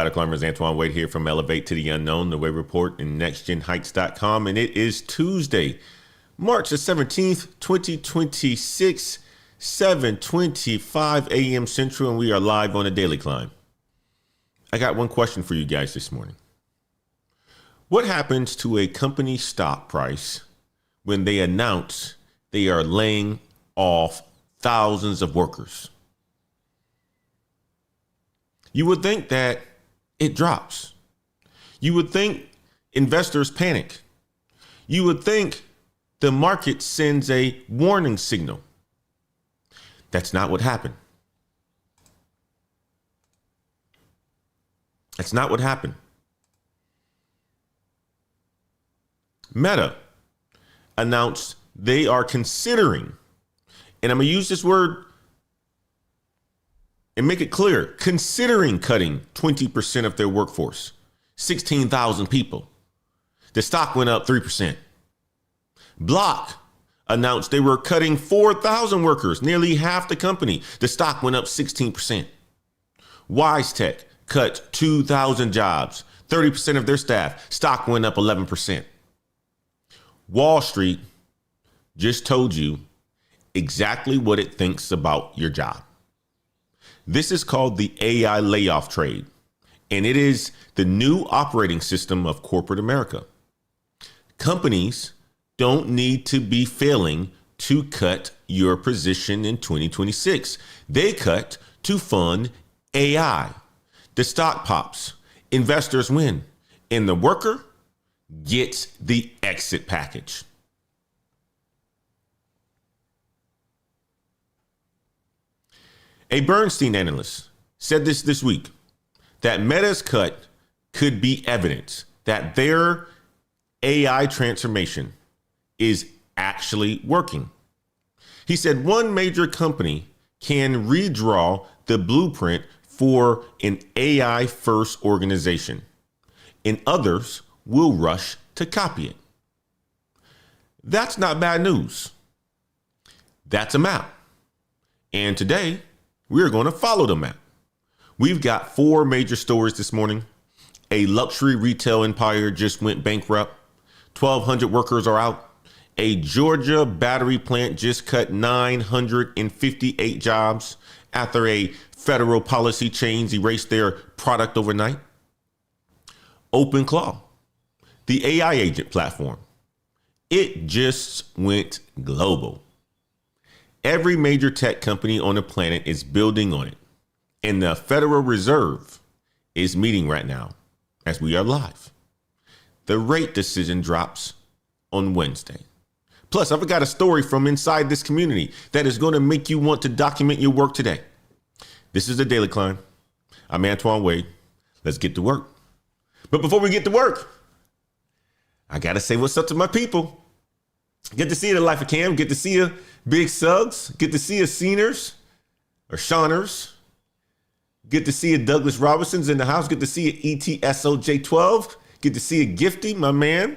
Exotic Climbers, Antoine Wade here from Elevate to the Unknown, the Way Report, and NextGenHikes.com. And it is Tuesday, March the 17th, 2026, 7:25 a.m. Central, and we are live on the Daily Climb. I got one question for you guys this morning. What happens to a company stock price when they announce they are laying off thousands of workers? You would think that it drops. You would think investors panic. You would think the market sends a warning signal. That's not what happened. That's not what happened. Meta announced they are considering, and I'm going to use this word and make it clear, considering cutting 20% of their workforce, 16,000 people. The stock went up 3%. Block announced they were cutting 4,000 workers, nearly half the company. The stock went up 16%. WiseTech cut 2,000 jobs, 30% of their staff. Stock went up 11%. Wall Street just told you exactly what it thinks about your job. This is called the AI-Layoff Trade, and it is the new operating system of corporate America. Companies don't need to be failing to cut your position in 2026. They cut to fund AI. The stock pops, investors win, and the worker gets the exit package. A Bernstein analyst said this week that Meta's cut could be evidence that their AI transformation is actually working. He said one major company can redraw the blueprint for an AI first organization, and others will rush to copy it. That's not bad news. That's a map. And today, we're going to follow the map. We've got four major stories this morning. A luxury retail empire just went bankrupt. 1,200 workers are out. A Georgia battery plant just cut 958 jobs after a federal policy change erased their product overnight. OpenClaw, the AI agent platform, it just went global. Every major tech company on the planet is building on it. And the Federal Reserve is meeting right now as we are live. The rate decision drops on Wednesday. Plus, I've got a story from inside this community that is going to make you want to document your work today. This is the Daily Climb. I'm Antoine Wade. Let's get to work. But before we get to work, I got to say what's up to my people. Good to see you, the Life of Cam. Good to see you, Big Suggs. Good to see you, Sceners or Shawners. Good to see you, Douglas Robinson's in the house. Good to see you, ETSOJ12. Good to see you, Gifty, my man.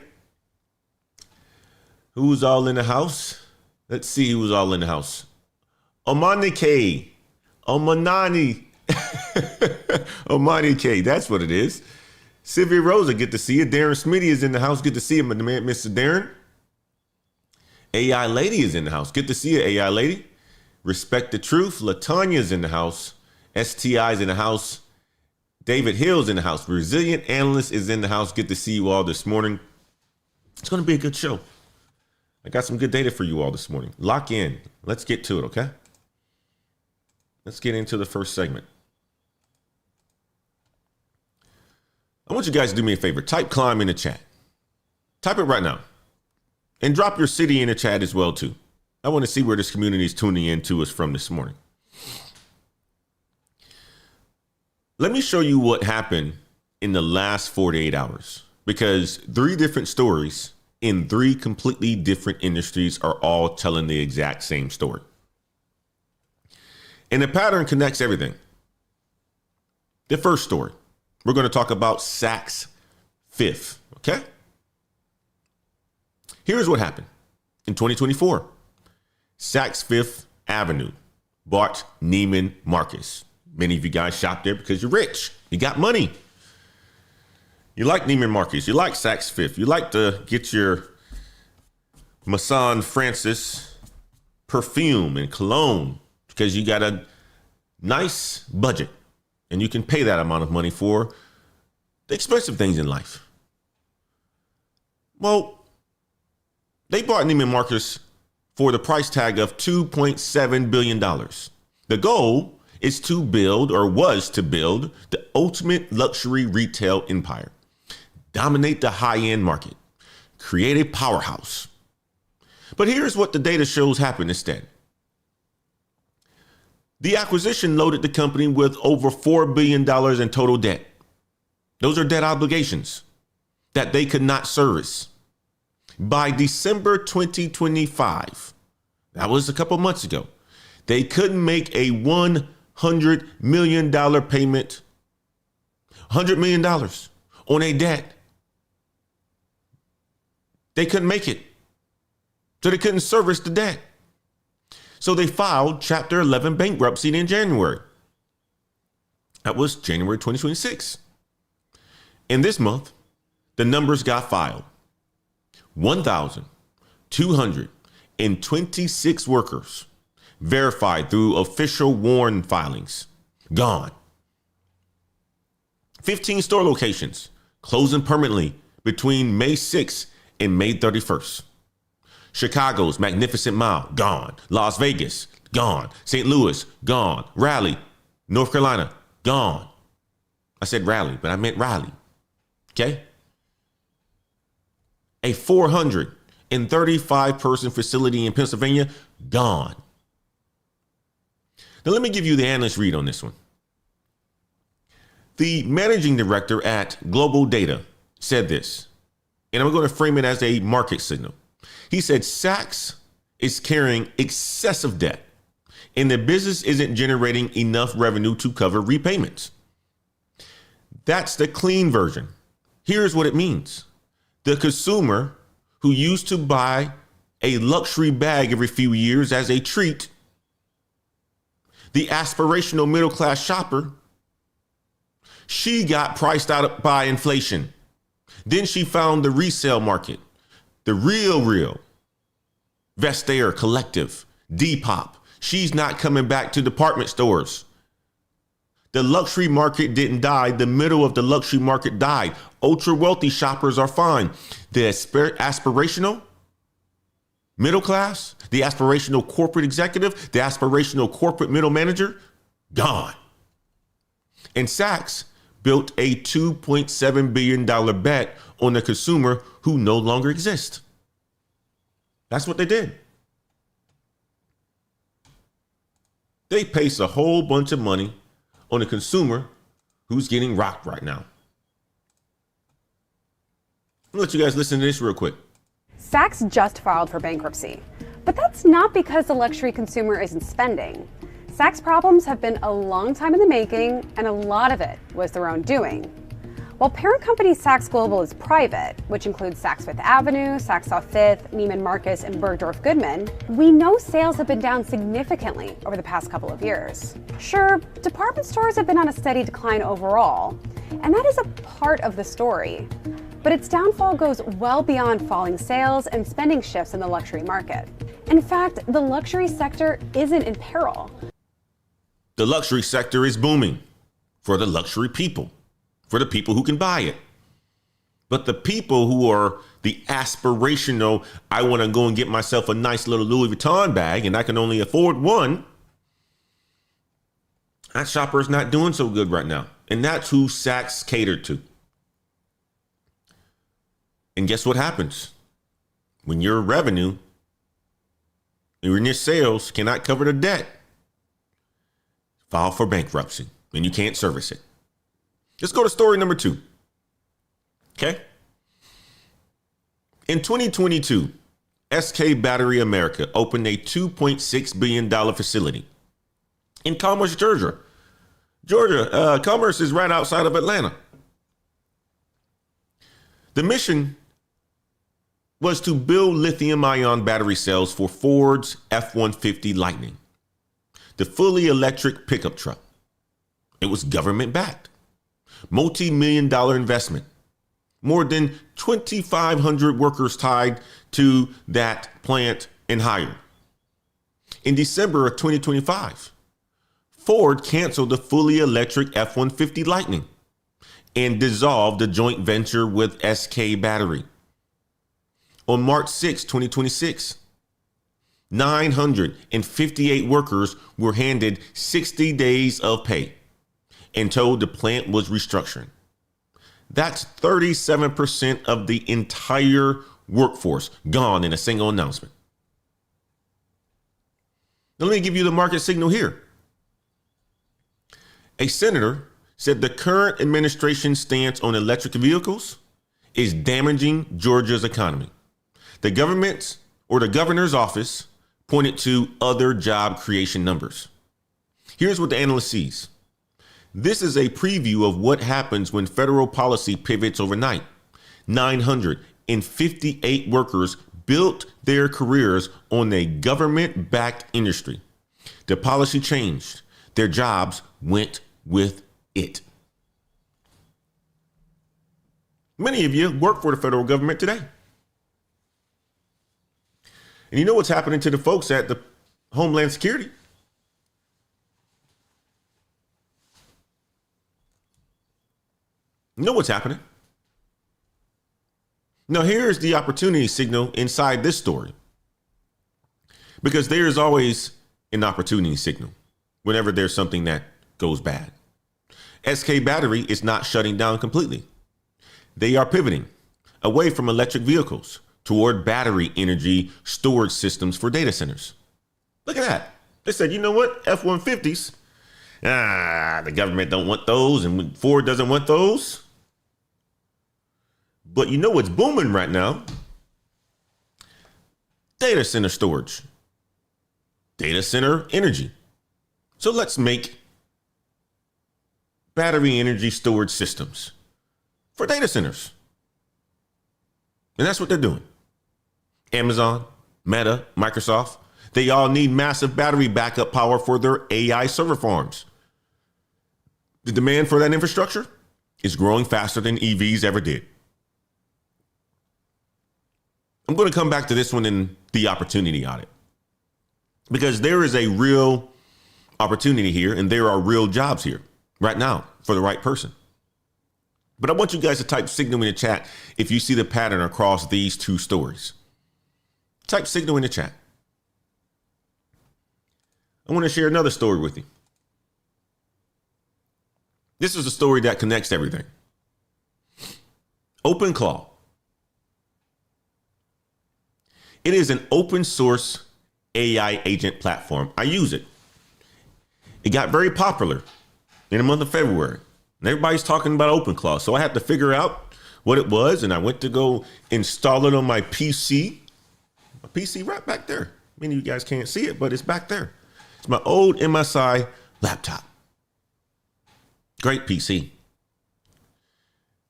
Who's all in the house? Let's see who's all in the house. Omani K. Omanani. Omani K. That's what it is. Sylvia Rosa, good to see you. Darren Smitty is in the house. Good to see you, my man, Mr. Darren. AI Lady is in the house. Good to see you, AI Lady. Respect the Truth. Latanya's in the house. STI's in the house. David Hill's in the house. Resilient Analyst is in the house. Good to see you all this morning. It's going to be a good show. I got some good data for you all this morning. Lock in. Let's get to it, okay? Let's get into the first segment. I want you guys to do me a favor. Type climb in the chat. Type it right now. And drop your city in the chat as well, too. I want to see where this community is tuning in to us from this morning. Let me show you what happened in the last 48 hours, because three different stories in three completely different industries are all telling the exact same story. And the pattern connects everything. The first story, we're going to talk about Saks Fifth, okay? Here's what happened. In 2024, Saks Fifth Avenue bought Neiman Marcus. Many of you guys shop there because you're rich. You got money. You like Neiman Marcus, you like Saks Fifth, you like to get your Masson Francis perfume and cologne because you got a nice budget and you can pay that amount of money for the expensive things in life. Well, they bought Neiman Marcus for the price tag of $2.7 billion. The goal is to build, or was to build, the ultimate luxury retail empire. Dominate the high-end market. Create a powerhouse. But here's what the data shows happened instead. The acquisition loaded the company with over $4 billion in total debt. Those are debt obligations that they could not service. By December 2025, that was a couple months ago, they couldn't make a $100 million payment, $100 million on a debt. They couldn't make it. So they couldn't service the debt. So they filed Chapter 11 bankruptcy in January. That was January 2026. In this month, the numbers got filed. 1,226 workers verified through official warrant filings. Gone. 15 store locations closing permanently between May 6th and May 31st. Chicago's Magnificent Mile, gone. Las Vegas, gone. St. Louis, gone. Raleigh, North Carolina, gone. I said Raleigh, but I meant Raleigh. Okay? A 435 person facility in Pennsylvania, gone. Now, let me give you the analyst read on this one. The managing director at Global Data said this, and I'm going to frame it as a market signal. He said Saks is carrying excessive debt and the business isn't generating enough revenue to cover repayments. That's the clean version. Here's what it means. The consumer who used to buy a luxury bag every few years as a treat, the aspirational middle class shopper, she got priced out by inflation. Then she found the resale market, the real Vestiaire Collective, Depop. She's not coming back to department stores. The luxury market didn't die. The middle of the luxury market died. Ultra wealthy shoppers are fine. The aspirational middle class, the aspirational corporate executive, the aspirational corporate middle manager, gone. And Saks built a $2.7 billion bet on the consumer who no longer exists. That's what they did. They paste a whole bunch of money on a consumer who's getting rocked right now. I'll let you guys listen to this real quick. Saks just filed for bankruptcy, but that's not because the luxury consumer isn't spending. Saks' problems have been a long time in the making, and a lot of it was their own doing. While parent company Saks Global is private, which includes Saks Fifth Avenue, Saks South Fifth, Neiman Marcus, and Bergdorf Goodman, we know sales have been down significantly over the past couple of years. Sure, department stores have been on a steady decline overall, and that is a part of the story. But its downfall goes well beyond falling sales and spending shifts in the luxury market. In fact, the luxury sector isn't in peril. The luxury sector is booming for the luxury people, for the people who can buy it. But the people who are the aspirational, I want to go and get myself a nice little Louis Vuitton bag and I can only afford one, that shopper is not doing so good right now. And that's who Saks catered to. And guess what happens? When your revenue and your sales cannot cover the debt, file for bankruptcy and you can't service it. Let's go to story number 2. Okay. In 2022, SK Battery America opened a $2.6 billion facility in Commerce, Georgia. Commerce is right outside of Atlanta. The mission was to build lithium-ion battery cells for Ford's F-150 Lightning, the fully electric pickup truck. It was government-backed, multi-million-dollar investment. More than 2,500 workers tied to that plant and hired. In December of 2025, Ford canceled the fully electric F-150 Lightning and dissolved the joint venture with SK Battery. On March 6, 2026, 958 workers were handed 60 days of pay and told the plant was restructuring. That's 37% of the entire workforce gone in a single announcement. Now, let me give you the market signal here. A senator said the current administration's stance on electric vehicles is damaging Georgia's economy. The governor's office pointed to other job creation numbers. Here's what the analyst sees. This is a preview of what happens when federal policy pivots overnight. 958 workers built their careers on a government-backed industry. The policy changed. Their jobs went with it. Many of you work for the federal government today. And you know what's happening to the folks at the Homeland Security? You know what's happening. Now, here's the opportunity signal inside this story. Because there is always an opportunity signal whenever there's something that goes bad. SK Battery is not shutting down completely. They are pivoting away from electric vehicles toward battery energy storage systems for data centers. Look at that. They said, you know what? F-150s, the government don't want those and Ford doesn't want those. But you know what's booming right now? Data center storage, data center energy. So let's make battery energy storage systems for data centers. And that's what they're doing. Amazon, Meta, Microsoft, they all need massive battery backup power for their AI server farms. The demand for that infrastructure is growing faster than EVs ever did. I'm going to come back to this one in the opportunity audit, because there is a real opportunity here and there are real jobs here right now for the right person. But I want you guys to type signal in the chat if you see the pattern across these two stories. Type signal in the chat. I want to share another story with you. This is a story that connects everything. OpenClaw. It is an open source AI agent platform. I use it. It got very popular in the month of February. And everybody's talking about OpenClaw. So I had to figure out what it was. And I went to go install it on my PC. My PC right back there. Many of you guys can't see it, but it's back there. It's my old MSI laptop. Great PC.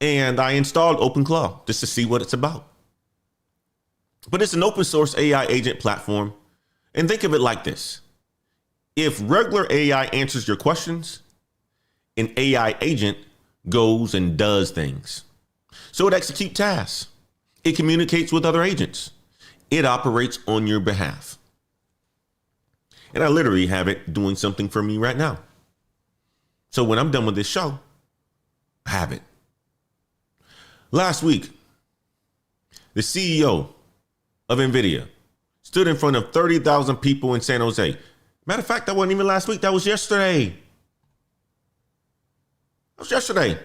And I installed OpenClaw just to see what it's about. But it's an open source AI agent platform. And think of it like this. If regular AI answers your questions, an AI agent goes and does things. So it executes tasks. It communicates with other agents. It operates on your behalf. And I literally have it doing something for me right now. So when I'm done with this show, I have it. Last week, the CEO of NVIDIA stood in front of 30,000 people in San Jose. Matter of fact, that wasn't even last week. That was yesterday. That was yesterday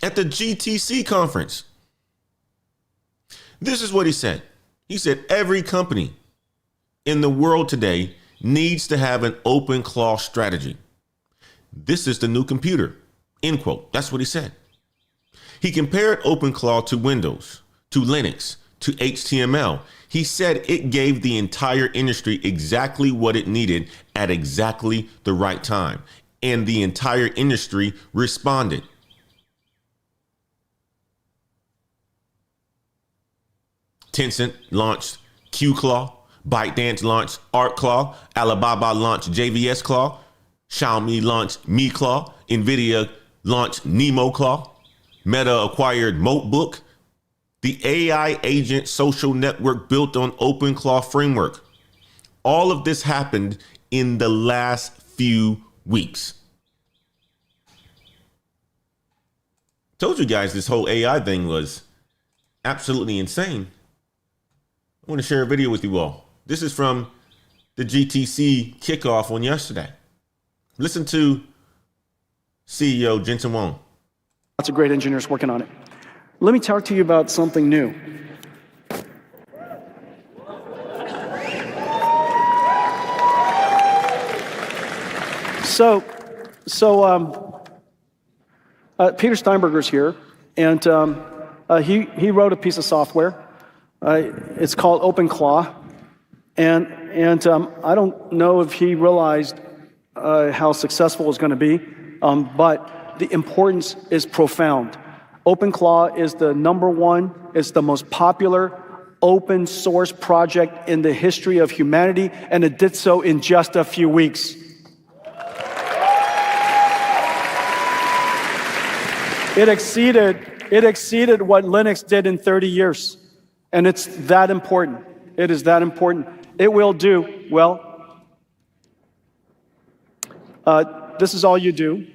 at the GTC conference. This is what he said. He said, every company in the world today needs to have an OpenClaw strategy. This is the new computer, end quote. That's what he said. He compared OpenClaw to Windows, to Linux, to HTML. He said it gave the entire industry exactly what it needed at exactly the right time. And the entire industry responded. Tencent launched QClaw. ByteDance launched ArtClaw. Alibaba launched JVSClaw. Xiaomi launched MiClaw. NVIDIA launched NemoClaw. Meta acquired Notebook, the AI agent social network built on OpenClaw framework. All of this happened in the last few weeks. Told you guys this whole AI thing was absolutely insane. I want to share a video with you all. This is from the GTC kickoff on yesterday. Listen to CEO Jensen Huang. Lots of great engineers working on it. Let me talk to you about something new. Peter Steinberger's here, and he wrote a piece of software. It's called OpenClaw, and I don't know if he realized how successful it was going to be, but the importance is profound. OpenClaw is the #1, it's the most popular open source project in the history of humanity, and it did so in just a few weeks. It exceeded what Linux did in 30 years. And it's that important. It is that important. It will do, well, this is all you do,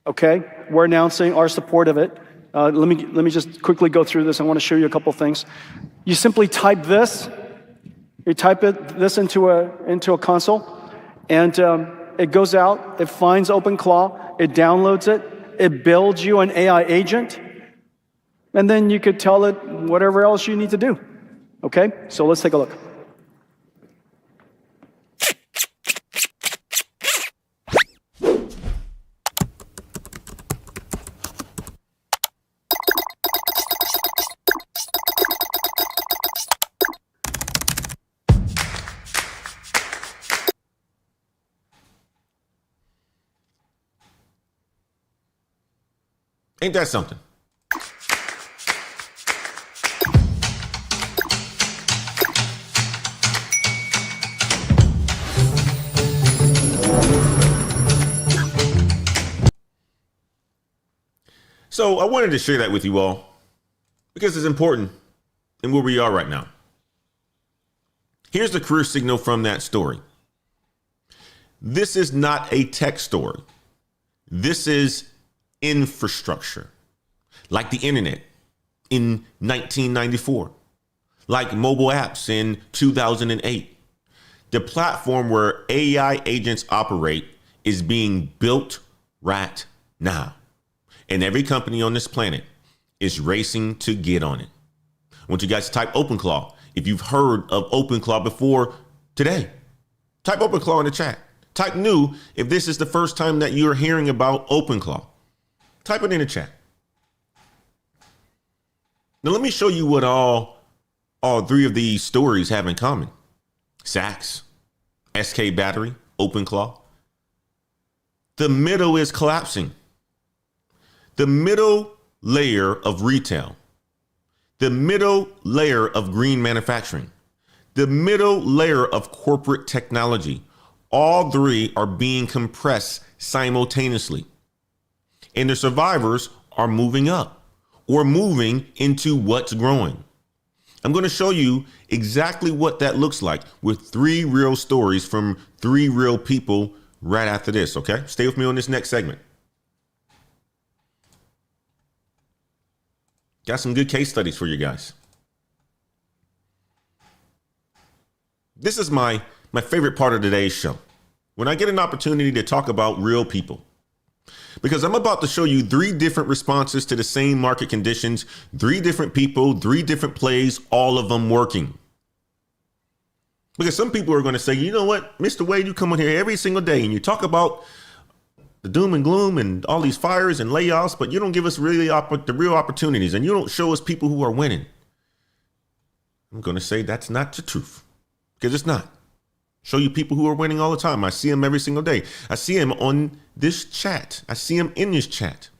okay? We're announcing our support of it. Let me just quickly go through this. I want to show you a couple things. You simply type this. You type this into a console, and it goes out. It finds OpenClaw. It downloads it. It builds you an AI agent, and then you could tell it whatever else you need to do. Okay, so let's take a look. Ain't that something? So I wanted to share that with you all because it's important in where we are right now. Here's the career signal from that story. This is not a tech story. This is infrastructure, like the internet in 1994, like mobile apps in 2008. The platform where AI agents operate is being built right now. And every company on this planet is racing to get on it. I want you guys to type OpenClaw. If you've heard of OpenClaw before today, type OpenClaw in the chat. Type new if this is the first time that you're hearing about OpenClaw. Type it in the chat. Now let me show you what all three of these stories have in common. Saks, SK Battery, OpenClaw. The middle is collapsing. The middle layer of retail, the middle layer of green manufacturing, the middle layer of corporate technology, all three are being compressed simultaneously. And the survivors are moving up or moving into what's growing. I'm going to show you exactly what that looks like with 3 real stories from 3 real people right after this. Okay, stay with me on this next segment. Got some good case studies for you guys. This is my favorite part of today's show, when I get an opportunity to talk about real people. Because I'm about to show you 3 different responses to the same market conditions, 3 different people, 3 different plays, all of them working. Because some people are going to say, you know what, Mr. Wade, you come on here every single day and you talk about the doom and gloom and all these fires and layoffs, but you don't give us really the real opportunities, and you don't show us people who are winning. I'm going to say that's not the truth, because it's not. Show you people who are winning all the time. I see them every single day. I see them on this chat. I see them in this chat.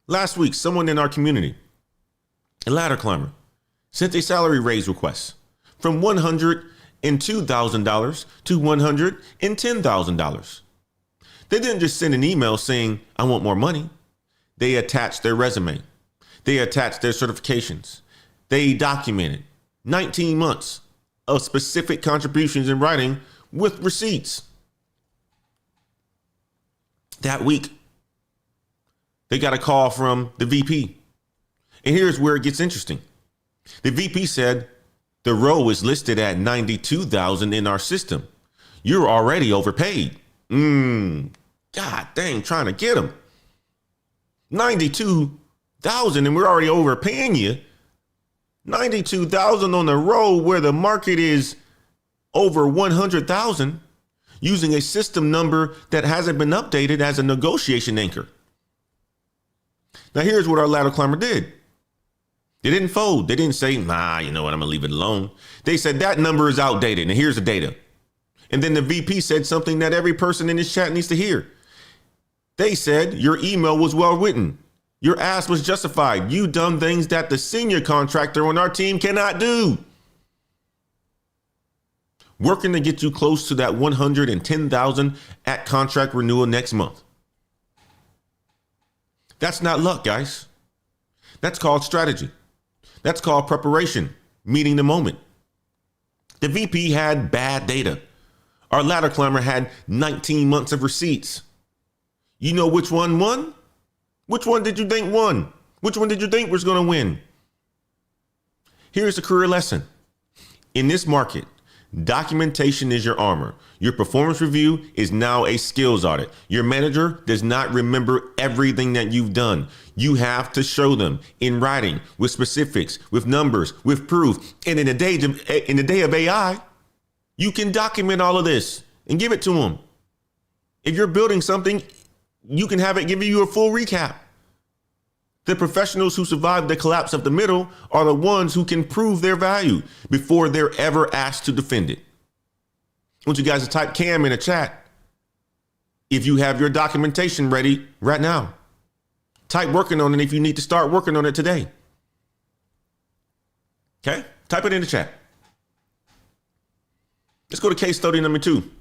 Last week, someone in our community, a ladder climber, sent a salary raise request from $102,000 to $110,000. They didn't just send an email saying, I want more money. They attached their resume. They attached their certifications. They documented 19 months of specific contributions in writing with receipts. That week, they got a call from the VP. And here's where it gets interesting. The VP said, the role is listed at $92,000 in our system. You're already overpaid. God dang, trying to get them. $92,000 and we're already overpaying you. $92,000 on the road where the market is over $100,000 using a system number that hasn't been updated as a negotiation anchor. Now here's what our ladder climber did. They didn't fold. They didn't say, nah, you know what, I'm gonna leave it alone. They said that number is outdated and here's the data. And then the VP said something that every person in this chat needs to hear. They said your email was well written. Your ask was justified. You done things that the senior contractor on our team cannot do. Working to get you close to that $110,000 at contract renewal next month. That's not luck, guys. That's called strategy. That's called preparation, meeting the moment. The VP had bad data. Our ladder climber had 19 months of receipts. You know which one won? Which one did you think won? Which one did you think was going to win? Here's a career lesson. In this market, documentation is your armor. Your performance review is now a skills audit. Your manager does not remember everything that you've done. You have to show them in writing, with specifics, with numbers, with proof. And in the day of AI, you can document all of this and give it to them. If you're building something, you can have it give you a full recap. The professionals who survive the collapse of the middle are the ones who can prove their value before they're ever asked to defend it. I want you guys to type Cam in the chat if you have your documentation ready right now. Type working on it if you need to start working on it today. Okay, type it in the chat. Let's go to case study number 2.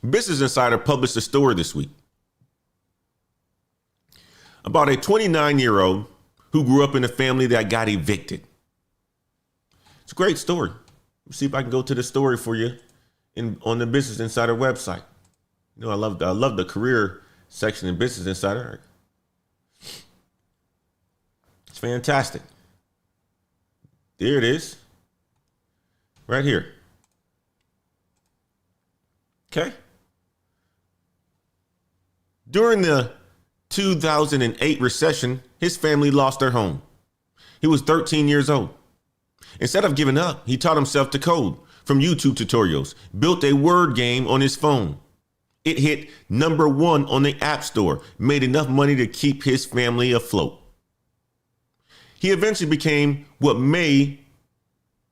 Business Insider published a story this week about a 29-year-old who grew up in a family that got evicted. It's a great story. Let's see if I can go to the story for you on the Business Insider website. You know, I love the career section in Business Insider. It's fantastic. There it is. Right here. Okay. During the 2008 recession, his family lost their home. He was 13 years old. Instead of giving up, he taught himself to code from YouTube tutorials, built a word game on his phone. It hit number 1 on the App Store, made enough money to keep his family afloat. He eventually became what may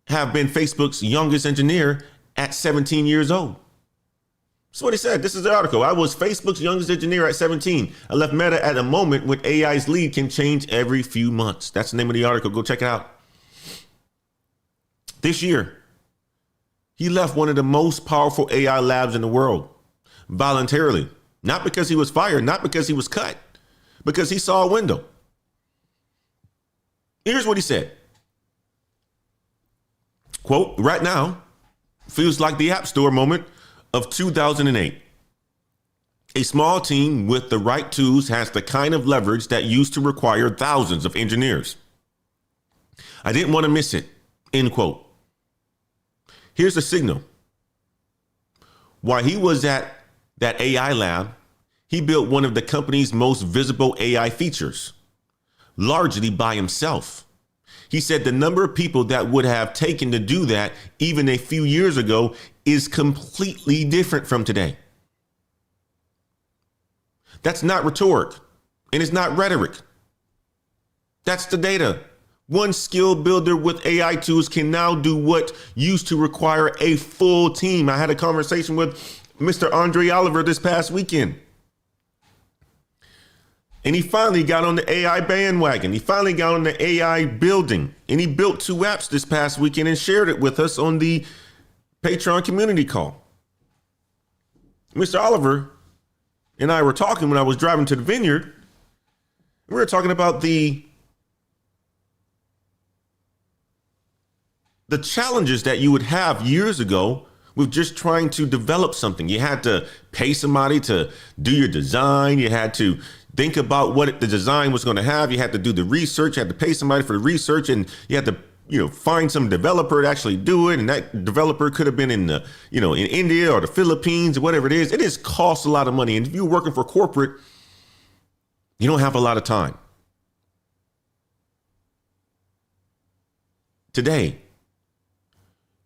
have been Facebook's youngest engineer at 17 years old. That's what he said. This is the article. I was Facebook's youngest engineer at 17. I left Meta at a moment when AI's lead can change every few months. That's the name of the article. Go check it out. This year, he left one of the most powerful AI labs in the world voluntarily, not because he was fired, not because he was cut, because he saw a window. Here's what he said. Quote, right now feels like the App Store moment of 2008. A small team with the right tools has the kind of leverage that used to require thousands of engineers. I didn't want to miss it, end quote. Here's the signal. While he was at that AI lab, he built one of the company's most visible AI features, largely by himself. He said the number of people that would have taken to do that even a few years ago is completely different from today. That's not rhetoric, and it's not rhetoric. That's the data. One skill builder with AI tools can now do what used to require a full team. I had a conversation with Mr. Andre Oliver this past weekend. And he finally got on the AI bandwagon. He finally got on the AI building. And he built 2 apps this past weekend and shared it with us on the Patreon community call. Mr. Oliver and I were talking when I was driving to the vineyard. We were talking about the challenges that you would have years ago with just trying to develop something. You had to pay somebody to do your design. You had to think about what the design was going to have. You had to do the research. You had to pay somebody for the research, and you had to, find some developer to actually do it. And that developer could have been in in India or the Philippines or whatever it is. It just costs a lot of money. And if you're working for corporate, you don't have a lot of time. Today,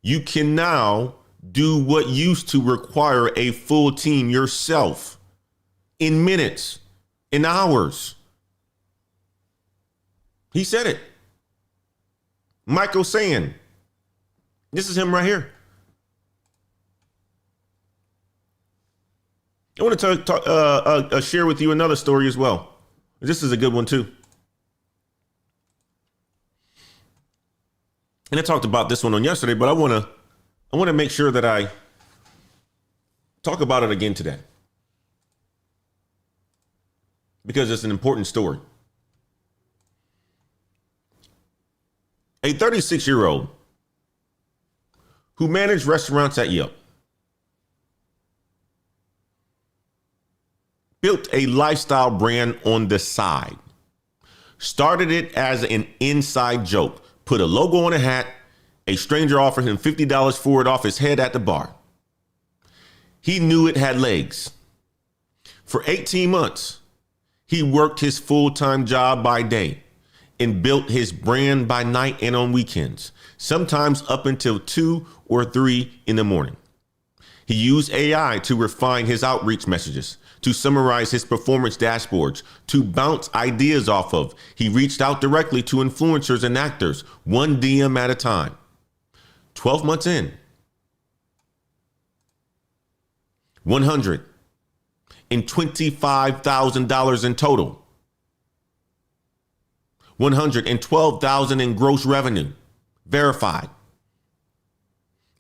you can now do what used to require a full team yourself in minutes, in hours. He said it. Michael saying, this is him right here. I want to share with you another story as well. This is a good one too. And I talked about this one on yesterday, but I want to make sure that I talk about it again today, because it's an important story. A 36-year-old who managed restaurants at Yelp built a lifestyle brand on the side, started it as an inside joke, put a logo on a hat. A stranger offered him $50 for it off his head at the bar. He knew it had legs. For 18 months, he worked his full-time job by day and built his brand by night and on weekends, sometimes up until 2 or 3 in the morning. He used AI to refine his outreach messages, to summarize his performance dashboards, to bounce ideas off of. He reached out directly to influencers and actors, one DM at a time. 12 months in, $125,000 in total, $112,000 in gross revenue, verified.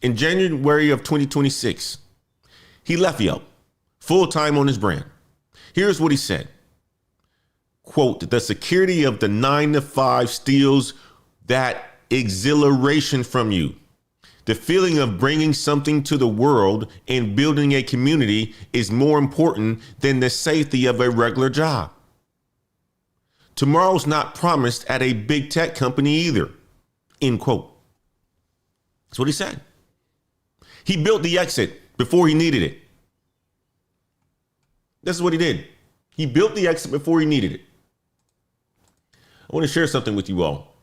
In January of 2026, he left Yelp, full-time on his brand. Here's what he said. Quote, "The security of the 9 to 5 steals that exhilaration from you. The feeling of bringing something to the world and building a community is more important than the safety of a regular job. Tomorrow's not promised at a big tech company either." End quote. That's what he said. He built the exit before he needed it. This is what he did. He built the exit before he needed it. I want to share something with you all.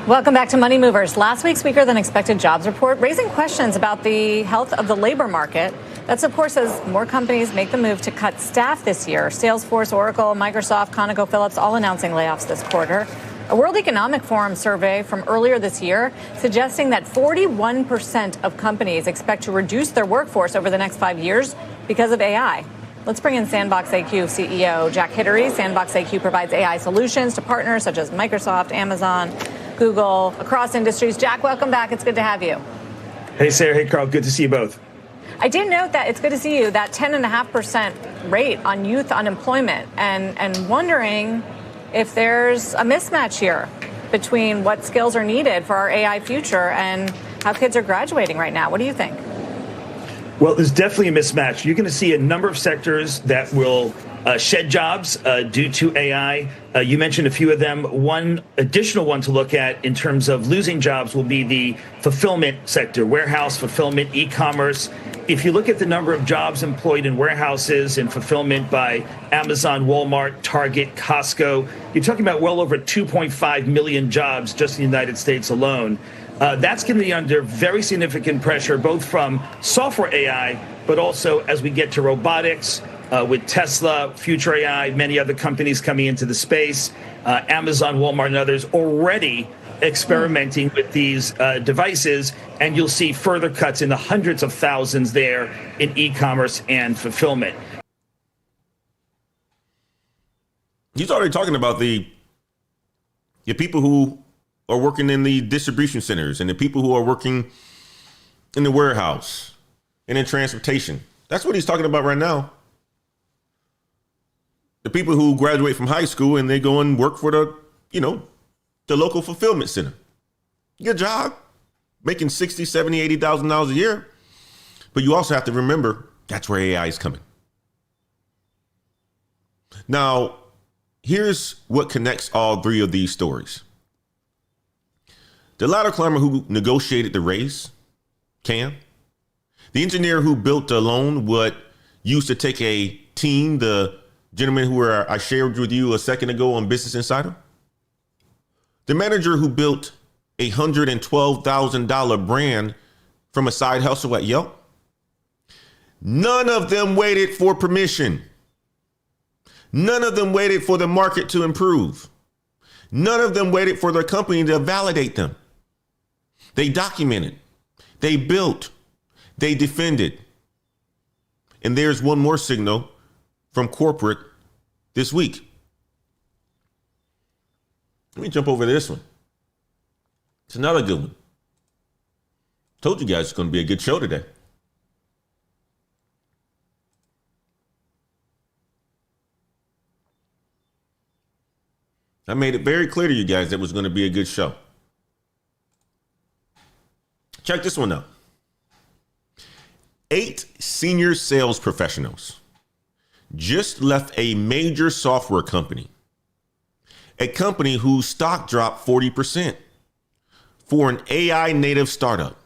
Welcome back to Money Movers. Last week's weaker than expected jobs report raising questions about the health of the labor market. That report says more companies make the move to cut staff this year. Salesforce, Oracle, Microsoft, ConocoPhillips all announcing layoffs this quarter. A World Economic Forum survey from earlier this year suggesting that 41% of companies expect to reduce their workforce over the next 5 years because of AI. Let's bring in Sandbox AQ CEO Jack Hittery. Sandbox AQ provides AI solutions to partners such as Microsoft, Amazon, Google, across industries. Jack, welcome back. It's good to have you. Hey, Sarah. Hey, Carl. Good to see you both. I did note that it's good to see you, that 10.5% rate on youth unemployment, and wondering if there's a mismatch here between what skills are needed for our AI future and how kids are graduating right now. What do you think? Well, there's definitely a mismatch. You're going to see a number of sectors that will shed jobs due to AI. You mentioned a few of them. One additional one to look at in terms of losing jobs will be the fulfillment sector, warehouse, fulfillment, e-commerce. If you look at the number of jobs employed in warehouses and fulfillment by Amazon, Walmart, Target, Costco, you're talking about well over 2.5 million jobs just in the United States alone. That's going to be under very significant pressure, both from software AI, but also as we get to robotics, with Tesla, Future AI, many other companies coming into the space, Amazon, Walmart, and others already experimenting with these devices, and you'll see further cuts in the hundreds of thousands there in e-commerce and fulfillment. He's already talking about the people who are working in the distribution centers and the people who are working in the warehouse and in transportation. That's what he's talking about right now. The people who graduate from high school and they go and work for the local fulfillment center. Good job. Making $60,000, $70,000, $80,000 a year. But you also have to remember that's where AI is coming. Now, here's what connects all three of these stories. The ladder climber who negotiated the raise, Cam. The engineer who built alone what used to take a team, the gentleman who I shared with you a second ago on Business Insider. The manager who built a $112,000 brand from a side hustle at Yelp. None of them waited for permission. None of them waited for the market to improve. None of them waited for their company to validate them. They documented, they built, they defended. And there's one more signal from corporate this week. Let me jump over this one. It's another good one. Told you guys it's going to be a good show today. I made it very clear to you guys that it was going to be a good show. Check this one out. 8 senior sales professionals just left a major software company, a company whose stock dropped 40% for an AI native startup.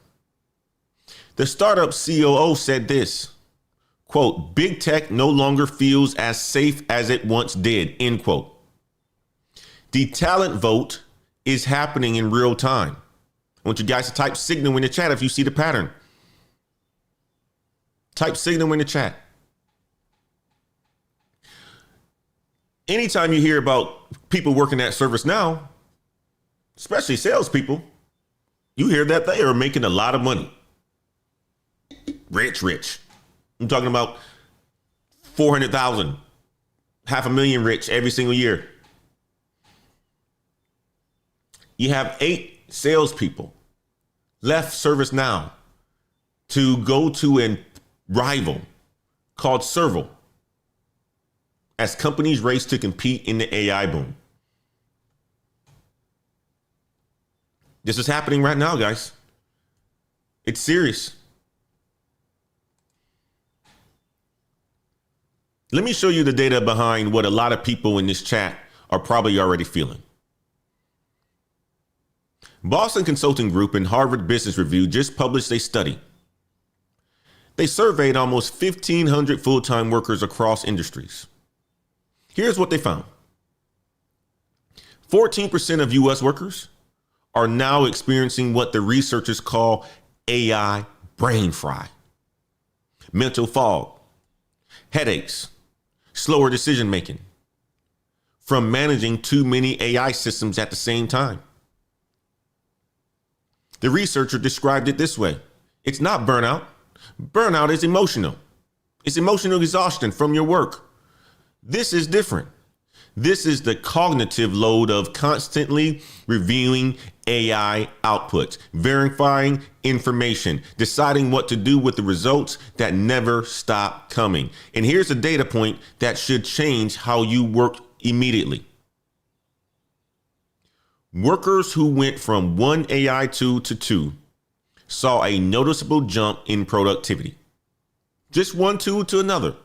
The startup COO said this, quote, "Big tech no longer feels as safe as it once did," end quote. The talent vote is happening in real time. I want you guys to type signal in the chat if you see the pattern. Type signal in the chat. Anytime you hear about people working at ServiceNow, especially salespeople, you hear that they are making a lot of money. Rich. I'm talking about 400,000, $500,000 rich every single year. You have 8 salespeople left ServiceNow to go to a rival called Serval as companies race to compete in the AI boom. This is happening right now, guys. It's serious. Let me show you the data behind what a lot of people in this chat are probably already feeling. Boston Consulting Group and Harvard Business Review just published a study. They surveyed almost 1,500 full-time workers across industries. Here's what they found. 14% of U.S. workers are now experiencing what the researchers call AI brain fry. Mental fog, headaches, slower decision making from managing too many AI systems at the same time. The researcher described it this way. It's not burnout. Burnout is emotional. It's emotional exhaustion from your work. This is different. This is the cognitive load of constantly reviewing AI outputs, verifying information, deciding what to do with the results that never stop coming. And here's a data point that should change how you work immediately. Workers who went from one AI tool to 2 saw a noticeable jump in productivity. Just one tool to another.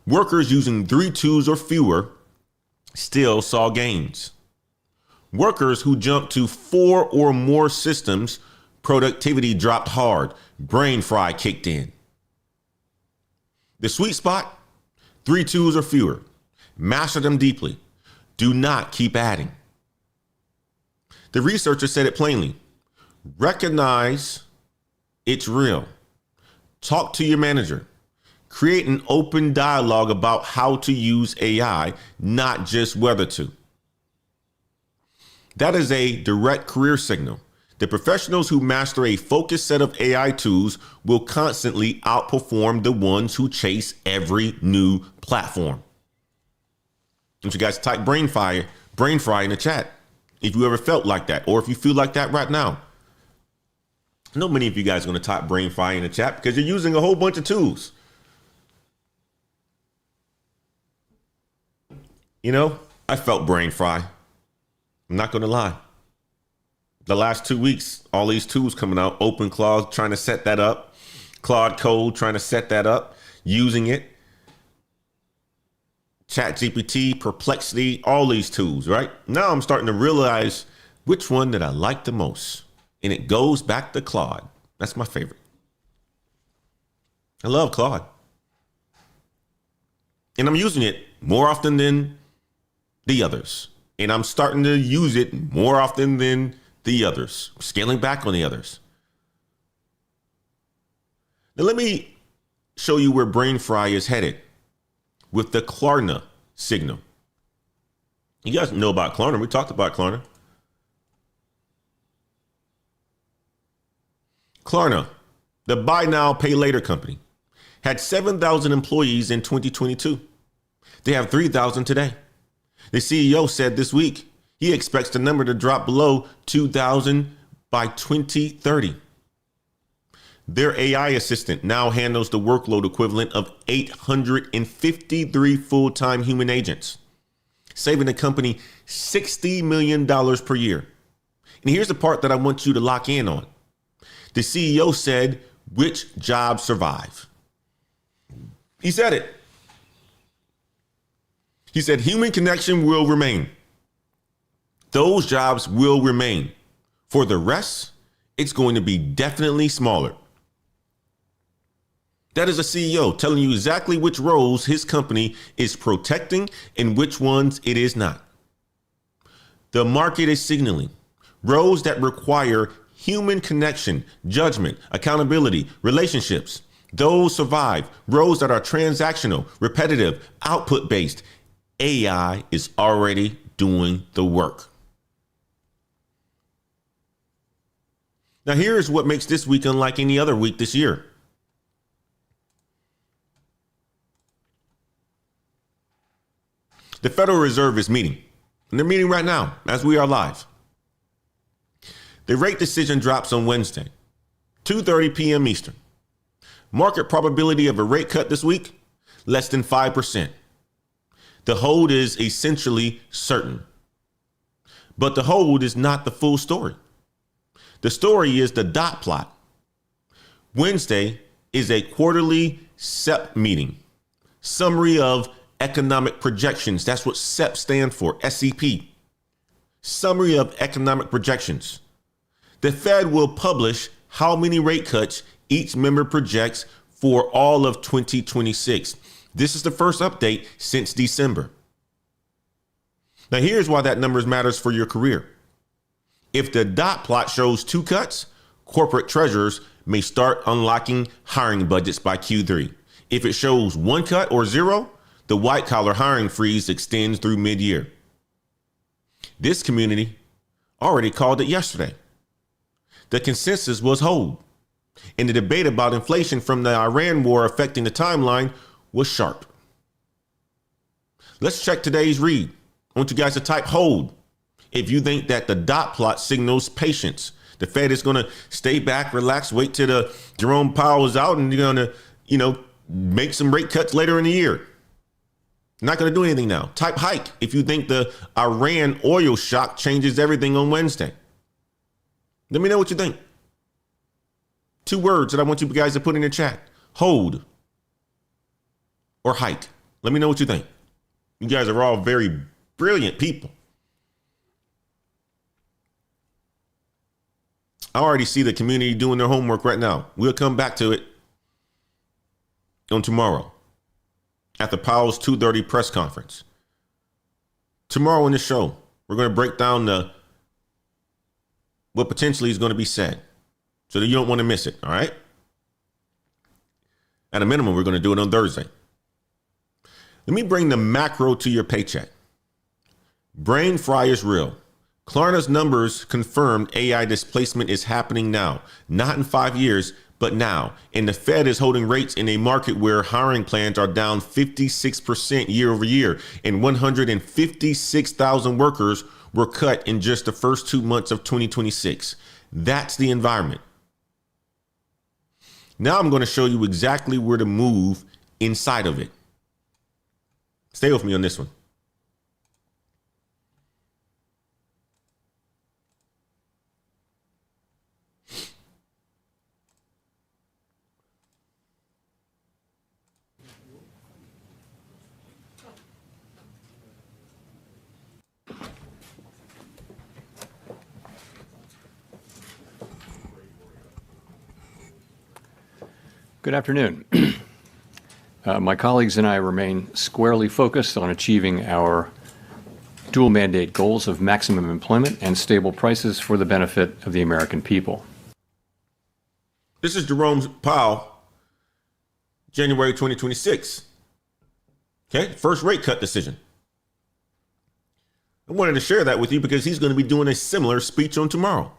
Workers using 3 tools or fewer still saw gains. Workers who jumped to 4 or more systems, productivity dropped hard. Brain fry kicked in. The sweet spot, 3 tools or fewer. Master them deeply. Do not keep adding. The researcher said it plainly. Recognize it's real. Talk to your manager. Create an open dialogue about how to use AI, not just whether to. That is a direct career signal. The professionals who master a focused set of AI tools will constantly outperform the ones who chase every new platform. I want you guys to type brain fry in the chat. If you ever felt like that, or if you feel like that right now. I know many of you guys are going to type brain fry in the chat because you're using a whole bunch of tools. You know, I felt brain fry. I'm not going to lie. The last 2 weeks, all these tools coming out, OpenClaw trying to set that up, Claude Code trying to set that up, using it, ChatGPT, Perplexity, all these tools, right? Now I'm starting to realize which one that I like the most. And it goes back to Claude. That's my favorite. I love Claude. And I'm using it more often than the others. And I'm starting to use it more often than the others, scaling back on the others. Now let me show you where brain fry is headed with the Klarna signal. You guys know about Klarna. We talked about Klarna. Klarna, the buy now, pay later company, had 7,000 employees in 2022. They have 3,000 today. The CEO said this week he expects the number to drop below 2,000 by 2030. Their AI assistant now handles the workload equivalent of 853 full-time human agents, saving the company $60 million per year. And here's the part that I want you to lock in on. The CEO said, which jobs survive? He said it. He said, human connection will remain. Those jobs will remain. For the rest, it's going to be definitely smaller. That is a CEO telling you exactly which roles his company is protecting and which ones it is not. The market is signaling roles that require human connection, judgment, accountability, relationships. Those survive. Roles that are transactional, repetitive, output-based. AI is already doing the work. Now, here's what makes this week unlike any other week this year. The Federal Reserve is meeting, and they're meeting right now as we are live. The rate decision drops on Wednesday, 2:30 p.m. Eastern. Market probability of a rate cut this week, less than 5%. The hold is essentially certain. But the hold is not the full story. The story is the dot plot. Wednesday is a quarterly SEP meeting, summary of economic projections. That's what SEP stands for, SEP. Summary of economic projections. The Fed will publish how many rate cuts each member projects for all of 2026. This is the first update since December. Now, here's why that number matters for your career. If the dot plot shows 2 cuts, corporate treasurers may start unlocking hiring budgets by Q3. If it shows 1 cut or 0, the white collar hiring freeze extends through mid-year. This community already called it yesterday. The consensus was hold, and the debate about inflation from the Iran war affecting the timeline was sharp. Let's check today's read. I want you guys to type hold if you think that the dot plot signals patience. The Fed is going to stay back, relax, wait till the Jerome Powell is out, and you're going to, make some rate cuts later in the year. Not going to do anything now. Type hike if you think the Iran oil shock changes everything on Wednesday. Let me know what you think. 2 words that I want you guys to put in the chat. Hold or hike. Let me know what you think. You guys are all very brilliant people. I already see the community doing their homework right now. We'll come back to it on tomorrow at the Powell's 2:30 press conference. Tomorrow in the show, we're going to break down what potentially is going to be said so that you don't want to miss it. All right. At a minimum, we're going to do it on Thursday. Let me bring the macro to your paycheck. Brain fry is real. Klarna's numbers confirmed AI displacement is happening now, not in 5 years, but now. And the Fed is holding rates in a market where hiring plans are down 56% year over year, and 156,000 workers were cut in just the first 2 months of 2026. That's the environment. Now I'm going to show you exactly where to move inside of it. Stay with me on this one. Good afternoon. My colleagues and I remain squarely focused on achieving our dual mandate goals of maximum employment and stable prices for the benefit of the American people. This is Jerome Powell, January 2026. Okay, first rate cut decision. I wanted to share that with you because he's going to be doing a similar speech on tomorrow.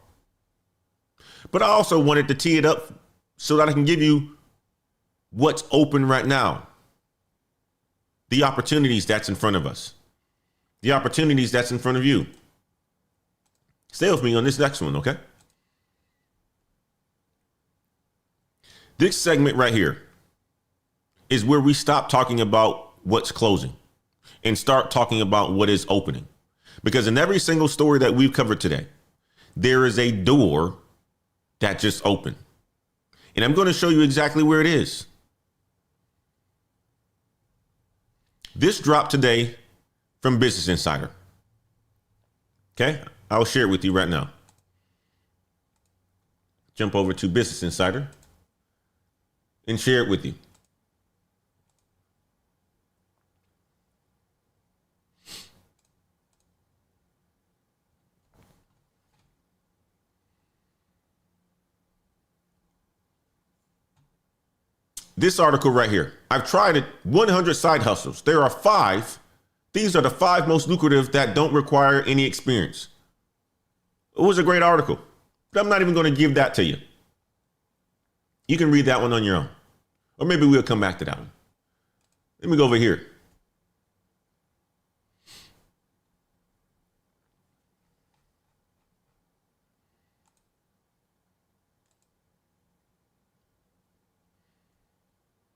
But I also wanted to tee it up so that I can give you what's open right now. The opportunities that's in front of us. The opportunities that's in front of you. Stay with me on this next one, okay? This segment right here is where we stop talking about what's closing and start talking about what is opening. Because in every single story that we've covered today, there is a door that just opened. And I'm going to show you exactly where it is. This dropped today from Business Insider. Okay, I'll share it with you right now. Jump over to Business Insider and share it with you. This article right here. I've tried it, 100 side hustles. There are 5. These are the 5 most lucrative that don't require any experience. It was a great article, but I'm not even going to give that to you. You can read that one on your own. Or maybe we'll come back to that one. Let me go over here.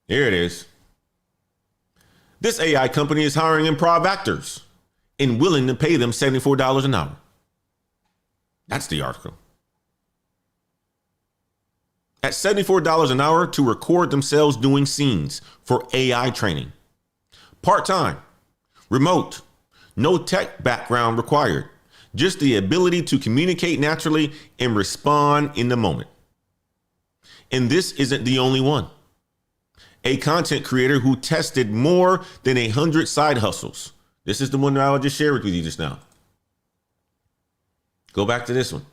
Here it is. This AI company is hiring improv actors and willing to pay them $74 an hour. That's the article. At $74 an hour to record themselves doing scenes for AI training. Part-time, remote, no tech background required. Just the ability to communicate naturally and respond in the moment. And this isn't the only one. A content creator who tested more than 100 side hustles. This is the one that I just shared with you just now. Go back to this one.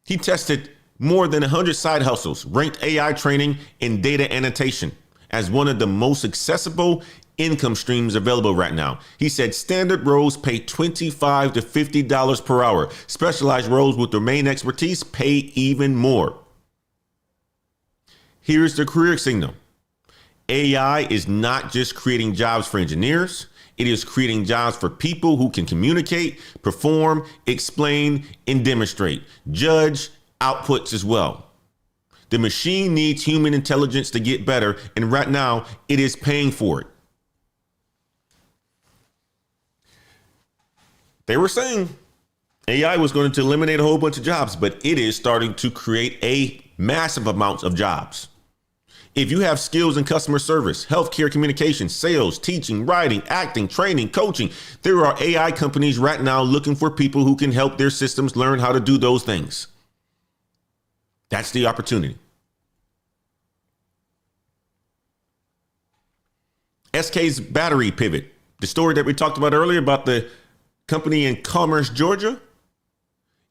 He tested more than 100 side hustles, ranked AI training and data annotation as one of the most accessible income streams available right now. He said standard roles pay $25 to $50 per hour. Specialized roles with domain expertise pay even more. Here's the career signal. AI is not just creating jobs for engineers. It is creating jobs for people who can communicate, perform, explain, and demonstrate. Judge outputs as well. The machine needs human intelligence to get better, and right now it is paying for it. They were saying AI was going to eliminate a whole bunch of jobs, but it is starting to create a massive amount of jobs. If you have skills in customer service, healthcare communication, sales, teaching, writing, acting, training, coaching, there are AI companies right now looking for people who can help their systems learn how to do those things. That's the opportunity. SK's battery pivot, the story that we talked about earlier about the company in Commerce, Georgia,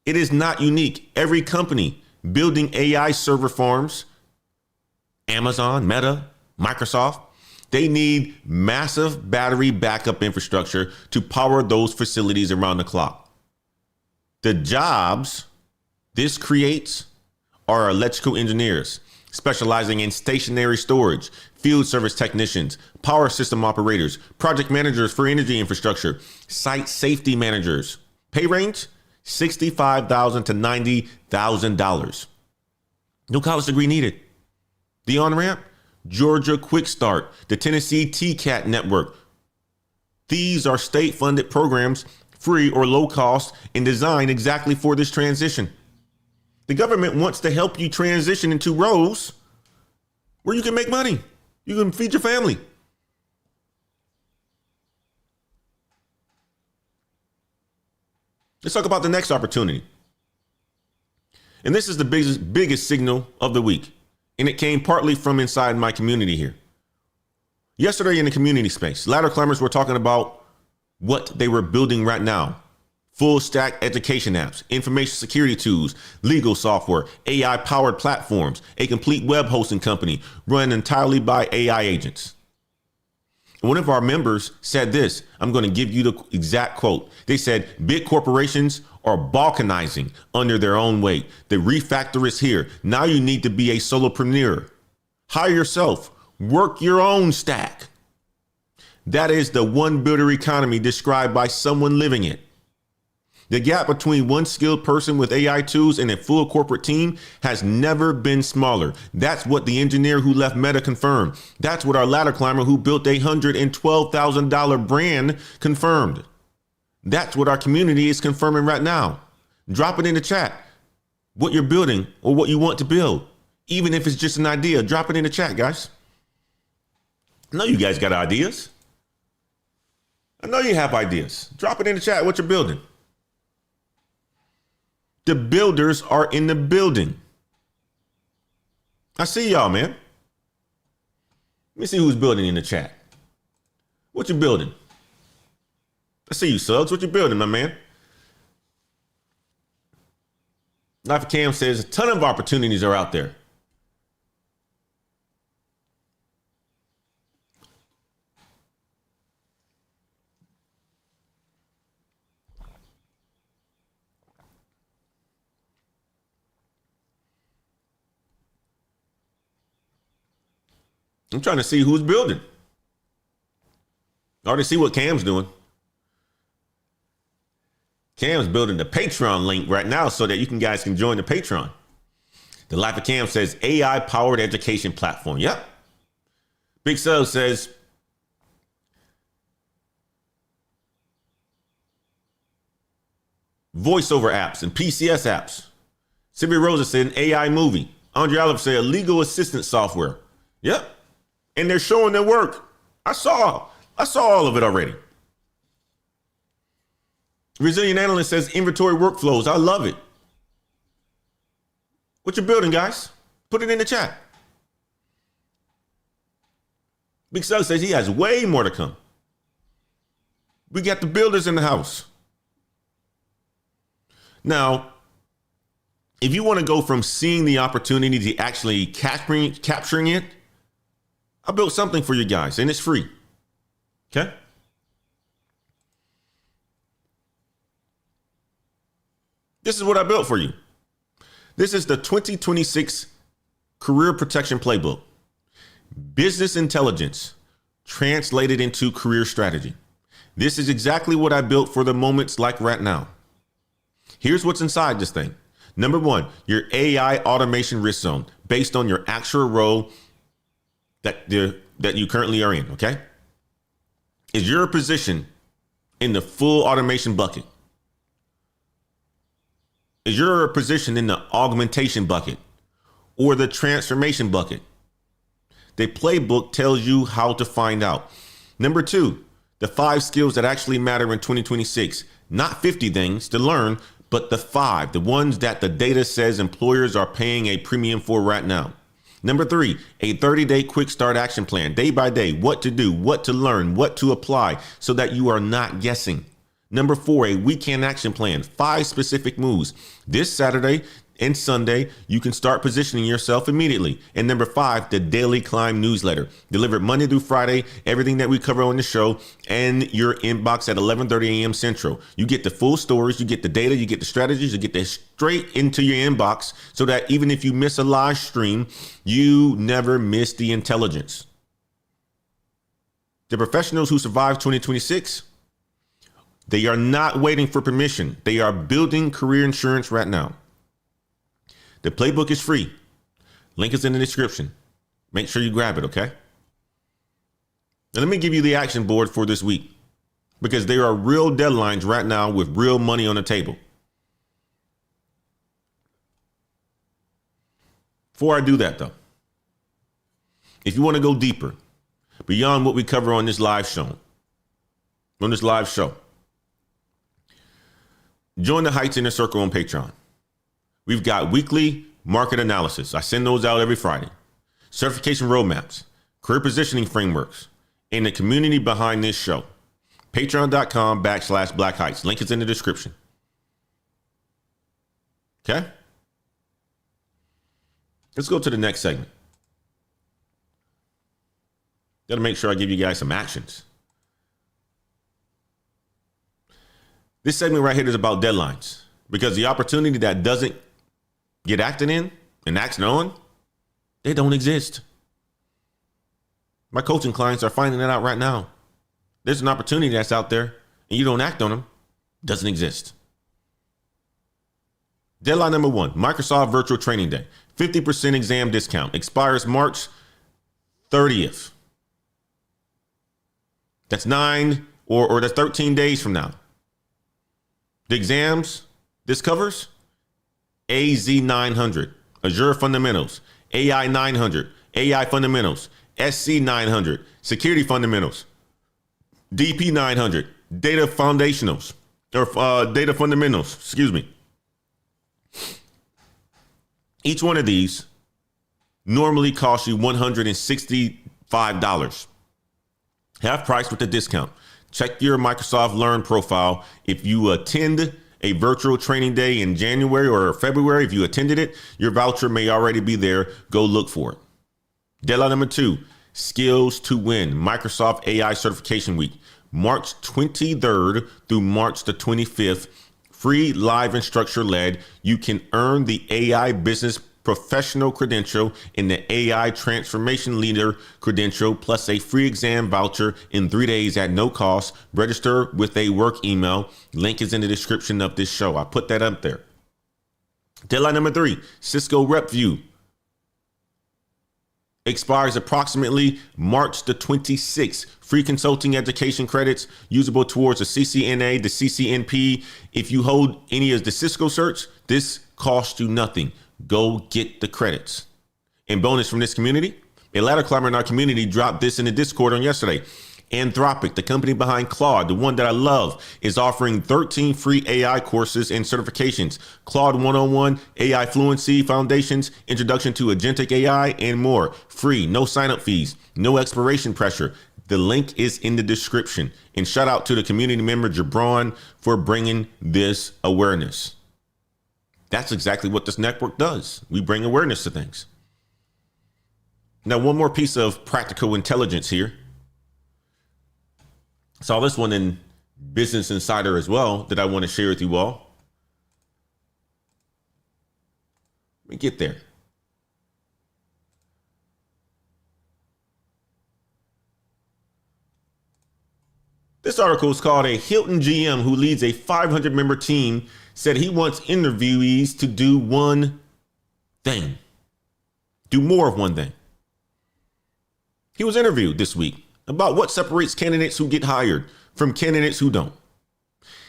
it is not unique. Every company building AI server farms, Amazon, Meta, Microsoft, they need massive battery backup infrastructure to power those facilities around the clock. The jobs this creates are electrical engineers specializing in stationary storage, field service technicians, power system operators, project managers for energy infrastructure, site safety managers. Pay range, $65,000 to $90,000. No college degree needed. The on-ramp, Georgia Quick Start, the Tennessee TCAT network. These are state-funded programs, free or low cost, and designed exactly for this transition. The government wants to help you transition into roles where you can make money. You can feed your family. Let's talk about the next opportunity. And this is the biggest signal of the week. And it came partly from inside my community here. Yesterday in the community space, ladder climbers were talking about what they were building right now. Full stack education apps, information security tools, legal software, AI powered platforms, a complete web hosting company run entirely by AI agents. One of our members said this. I'm going to give you the exact quote. They said, big corporations are balkanizing under their own weight. The refactor is here. Now you need to be a solopreneur. Hire yourself. Work your own stack. That is the one builder economy described by someone living it. The gap between one skilled person with AI tools and a full corporate team has never been smaller. That's what the engineer who left Meta confirmed. That's what our ladder climber who built a $112,000 brand confirmed. That's what our community is confirming right now. Drop it in the chat. What you're building or what you want to build. Even if it's just an idea, drop it in the chat, guys. I know you guys got ideas. I know you have ideas. Drop it in the chat what you're building. The builders are in the building. I see y'all, man. Let me see who's building in the chat. What you building? I see you, Suggs. What you building, my man? Life of Cam says a ton of opportunities are out there. I'm trying to see who's building. I already see what Cam's doing. Cam's building the Patreon link right now so that you guys can join the Patreon. The Life of Cam says AI powered education platform. Yep. Big Sub says voiceover apps and PCS apps. Sylvia Rosa said an AI movie. Andre Oliver said legal assistance software. Yep. And they're showing their work. I saw all of it already. Resilient Analyst says inventory workflows. I love it. What you building, guys? Put it in the chat. Big Sug says he has way more to come. We got the builders in the house. Now, if you want to go from seeing the opportunity to actually capturing it, I built something for you guys, and it's free. Okay? This is what I built for you. This is the 2026 Career Protection Playbook. Business intelligence translated into career strategy. This is exactly what I built for the moments like right now. Here's what's inside this thing. Number one, your AI automation risk zone based on your actual role that you currently are in, okay? Is your position in the full automation bucket? Is your position in the augmentation bucket or the transformation bucket? The playbook tells you how to find out. Number two, the 5 skills that actually matter in 2026. Not 50 things to learn, but the 5, the ones that the data says employers are paying a premium for right now. Number 3, a 30-day quick start action plan, day by day, what to do, what to learn, what to apply so that you are not guessing. Number 4, a weekend action plan, 5 specific moves. This Saturday and Sunday, you can start positioning yourself immediately. And number 5, the Daily Climb newsletter, delivered Monday through Friday, everything that we cover on the show and your inbox at 11:30 a.m. Central. You get the full stories, you get the data, you get the strategies, you get that straight into your inbox so that even if you miss a live stream, you never miss the intelligence. The professionals who survived 2026, they are not waiting for permission. They are building career insurance right now. The playbook is free. Link is in the description. Make sure you grab it, okay? Now let me give you the action board for this week, because there are real deadlines right now with real money on the table. Before I do that, though, if you want to go deeper beyond what we cover on this live show, join the Heights Inner Circle on Patreon. We've got weekly market analysis. I send those out every Friday. Certification roadmaps, career positioning frameworks, and the community behind this show. Patreon.com/Black Heights. Link is in the description. Okay? Let's go to the next segment. Got to make sure I give you guys some actions. This segment right here is about deadlines, because the opportunity that doesn't get acted in and acted on, they don't exist. My coaching clients are finding that out right now. There's an opportunity that's out there and you don't act on them, doesn't exist. Deadline number 1, Microsoft Virtual Training Day, 50% exam discount, expires March 30th. That's that's 13 days from now. The exams this covers: AZ 900, Azure Fundamentals, AI 900, AI Fundamentals, SC 900, Security Fundamentals, DP 900, Data Fundamentals, excuse me. Each one of these normally costs you $165. Half price with the discount. Check your Microsoft Learn profile. If you attend a virtual training day in January or February, if you attended it, your voucher may already be there. Go look for it. Deadline number 2, Skills to Win, Microsoft AI Certification Week, March 23rd through March the 25th. Free, live, instructor led. You can earn the AI Business Professional credential and the AI Transformation Leader credential, plus a free exam voucher in 3 days at no cost. Register with a work email. Link is in the description of this show. I put that up there. Deadline number 3, Cisco Rep View, expires approximately March the 26th. Free consulting education credits usable towards the CCNA, the CCNP. If you hold any of the Cisco certs, this costs you nothing. Go get the credits. And bonus from this community, a ladder climber in our community dropped this in the Discord on yesterday. Anthropic, the company behind Claude, the one that I love, is offering 13 free AI courses and certifications. Claude 101, AI Fluency Foundations, Introduction to Agentic AI, and more. Free, no sign-up fees, no expiration pressure. The link is in the description. And shout out to the community member, Jabron, for bringing this awareness. That's exactly what this network does. We bring awareness to things. Now, one more piece of practical intelligence here. Saw this one in Business Insider as well that I want to share with you all. Let me get there. This article is called "A Hilton GM Who Leads a 500-Member Team Said He Wants Interviewees to Do One Thing." Do more of one thing. He was interviewed this week about what separates candidates who get hired from candidates who don't.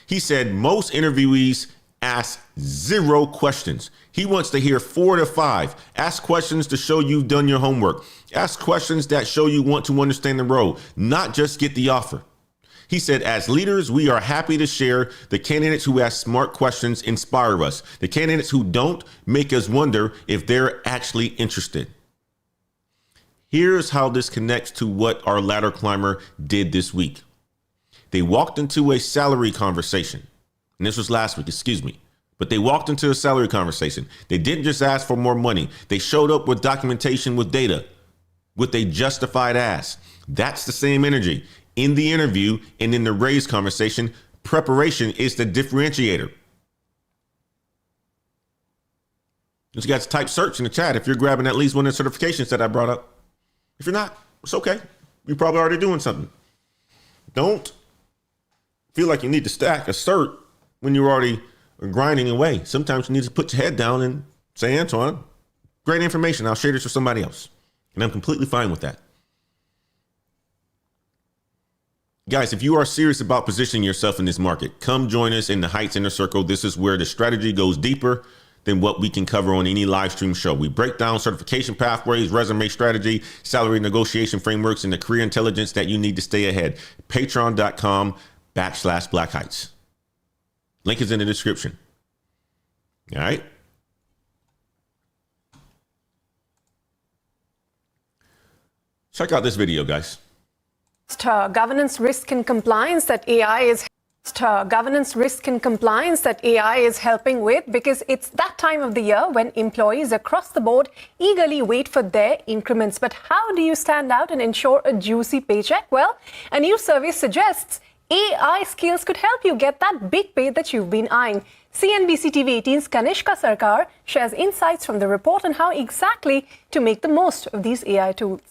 He said most interviewees ask 0 questions. He wants to hear 4 to 5. Ask questions to show you've done your homework. Ask questions that show you want to understand the role, not just get the offer. He said, as leaders, we are happy to share the candidates who ask smart questions inspire us. The candidates who don't make us wonder if they're actually interested. Here's how this connects to what our ladder climber did this week. They walked into a salary conversation. And this was last week, excuse me. But they walked into a salary conversation. They didn't just ask for more money. They showed up with documentation, with data, with a justified ask. That's the same energy. In the interview and in the raise conversation, preparation is the differentiator. Just got to type search in the chat if you're grabbing at least one of the certifications that I brought up. If you're not, it's okay. You're probably already doing something. Don't feel like you need to stack a cert when you're already grinding away. Sometimes you need to put your head down and say, Antoine, great information. I'll share this with somebody else. And I'm completely fine with that. Guys, if you are serious about positioning yourself in this market, come join us in the Heights Inner Circle. This is where the strategy goes deeper than what we can cover on any live stream show. We break down certification pathways, resume strategy, salary negotiation frameworks, and the career intelligence that you need to stay ahead. Patreon.com/Black Heights. Link is in the description. All right. Check out this video, guys. Governance risk and compliance that AI is helping with, because it's that time of the year when employees across the board eagerly wait for their increments. But how do you stand out and ensure a juicy paycheck? Well, a new survey suggests AI skills could help you get that big pay that you've been eyeing. CNBC TV 18's Kanishka Sarkar shares insights from the report on how exactly to make the most of these AI tools.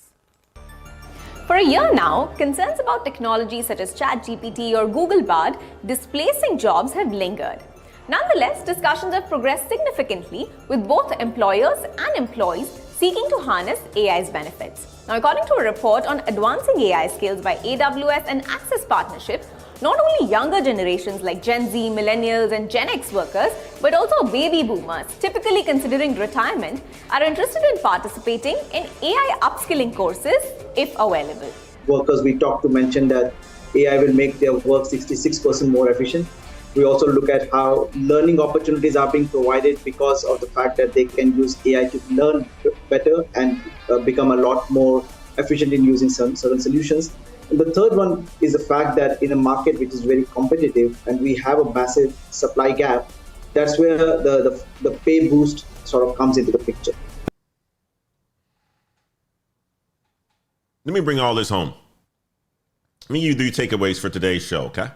For a year now, concerns about technologies such as ChatGPT or Google Bard displacing jobs have lingered. Nonetheless, discussions have progressed significantly, with both employers and employees seeking to harness AI's benefits. Now, according to a report on advancing AI skills by AWS and Access Partnership, not only younger generations like Gen Z, Millennials, and Gen X workers, but also baby boomers, typically considering retirement, are interested in participating in AI upskilling courses if available. Workers we talked to mentioned that AI will make their work 66% more efficient. We also look at how learning opportunities are being provided because of the fact that they can use AI to learn better and become a lot more efficient in using certain solutions. And the third one is the fact that in a market which is very competitive and we have a massive supply gap, that's where the pay boost sort of comes into the picture. Let me bring all this home. Let me give you 3 takeaways for today's show, okay?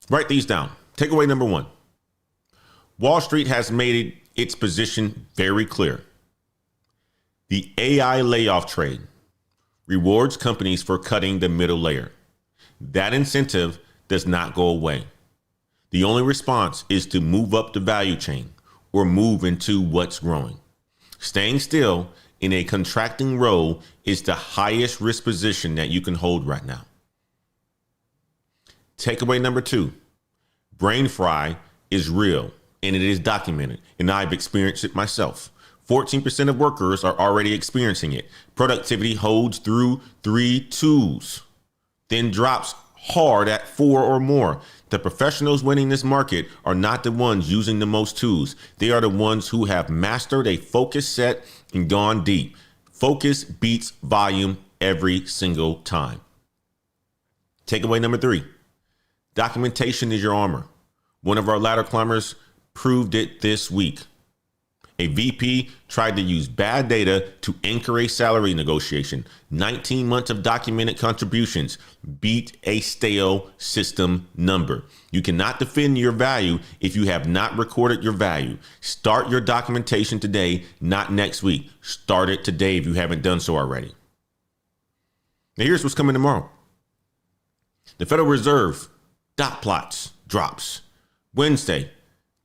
Write these down. Takeaway number 1. Wall Street has made its position very clear. The AI layoff trade rewards companies for cutting the middle layer. That incentive does not go away. The only response is to move up the value chain or move into what's growing. Staying still in a contracting role is the highest risk position that you can hold right now. Takeaway number 2, brain fry is real and it is documented, and I've experienced it myself. 14% of workers are already experiencing it. Productivity holds through 3 twos, then drops hard at 4 or more. The professionals winning this market are not the ones using the most tools. They are the ones who have mastered a focus set and gone deep. Focus beats volume every single time. Takeaway number 3, documentation is your armor. One of our ladder climbers proved it this week. A VP tried to use bad data to anchor a salary negotiation. 19 months of documented contributions beat a stale system number. You cannot defend your value if you have not recorded your value. Start your documentation today, not next week. Start it today if you haven't done so already. Now here's what's coming tomorrow. The Federal Reserve dot plots drops. Wednesday,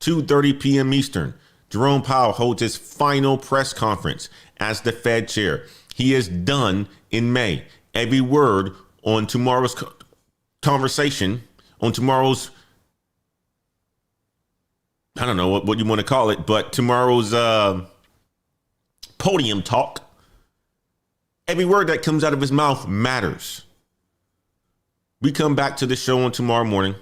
2:30 p.m. Eastern. Jerome Powell holds his final press conference as the Fed chair. He is done in May. Every word on tomorrow's conversation, on tomorrow's, I don't know what you want to call it, but tomorrow's podium talk, every word that comes out of his mouth matters. We come back to the show on tomorrow morning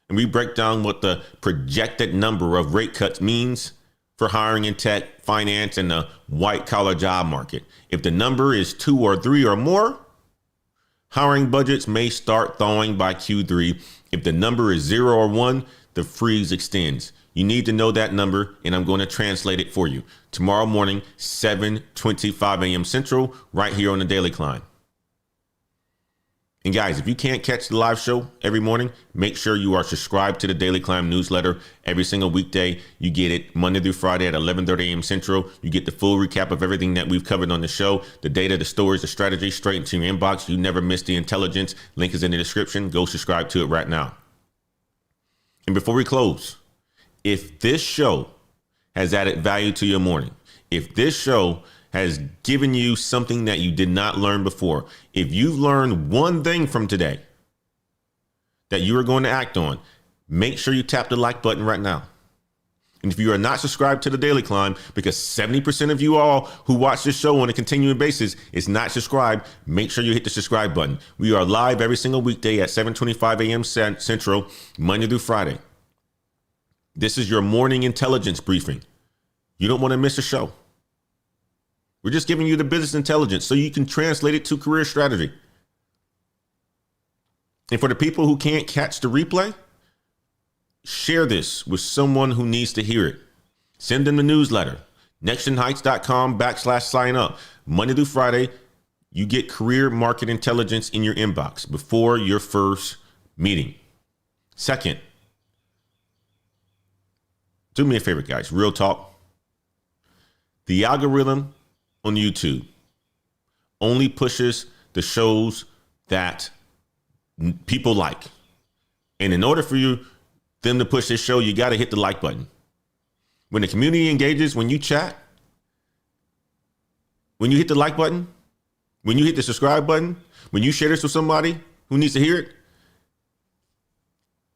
and we break down what the projected number of rate cuts means for hiring in tech, finance, and the white collar job market. If the number is 2 or 3 or more, hiring budgets may start thawing by Q3. If the number is 0 or 1, the freeze extends. You need to know that number, and I'm going to translate it for you. Tomorrow morning, 7:25 a.m. Central, right here on the Daily Climb. And guys, if you can't catch the live show every morning, make sure you are subscribed to the Daily Climb newsletter every single weekday. You get it Monday through Friday at 11:30 a.m. Central. You get the full recap of everything that we've covered on the show, the data, the stories, the strategy, straight into your inbox. You never miss the intelligence. Link is in the description. Go subscribe to it right now. And before we close, if this show has added value to your morning, if this show has given you something that you did not learn before, if you've learned one thing from today that you are going to act on, make sure you tap the like button right now. And if you are not subscribed to the Daily Climb, because 70% of you all who watch this show on a continuing basis is not subscribed, make sure you hit the subscribe button. We are live every single weekday at 7:25 a.m. Central, Monday through Friday. This is your morning intelligence briefing. You don't want to miss a show. We're just giving you the business intelligence so you can translate it to career strategy. And for the people who can't catch the replay, share this with someone who needs to hear it. Send them the newsletter, nextionheights.com/sign up. Monday through Friday, you get career market intelligence in your inbox before your first meeting. Second, do me a favor, guys, real talk. The algorithm on YouTube only pushes the shows that people like. And in order for them to push this show, you got to hit the like button. When the community engages, when you chat, when you hit the like button, when you hit the subscribe button, when you share this with somebody who needs to hear it,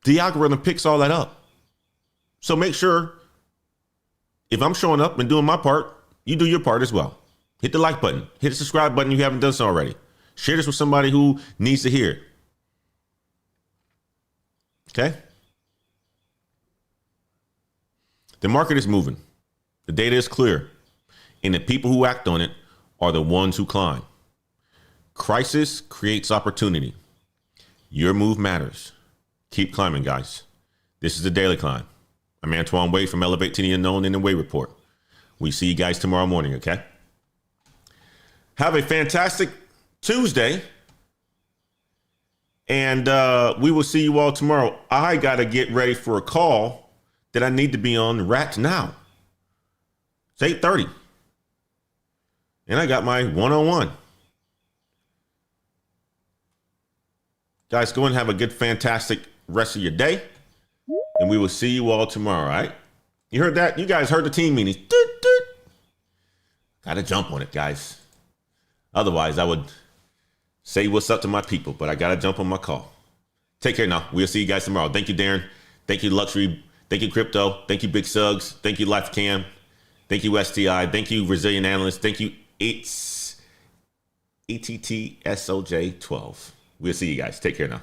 the algorithm picks all that up. So make sure if I'm showing up and doing my part, you do your part as well. Hit the like button. Hit the subscribe button if you haven't done so already. Share this with somebody who needs to hear it. Okay? The market is moving. The data is clear. And the people who act on it are the ones who climb. Crisis creates opportunity. Your move matters. Keep climbing, guys. This is the Daily Climb. I'm Antoine Wade from Elevate to the Unknown and the Way Report. We see you guys tomorrow morning, okay? Have a fantastic Tuesday. And we will see you all tomorrow. I got to get ready for a call that I need to be on right now. It's 8:30. And I got my one-on-one. Guys, go and have a good, fantastic rest of your day. And we will see you all tomorrow, all right? You heard that? You guys heard the team meetings. Got to jump on it, guys. Otherwise, I would say what's up to my people, but I got to jump on my call. Take care now. We'll see you guys tomorrow. Thank you, Darren. Thank you, Luxury. Thank you, Crypto. Thank you, Big Suggs. Thank you, LifeCam. Thank you, STI. Thank you, Resilient Analyst. Thank you, it's ETTSOJ12. We'll see you guys. Take care now.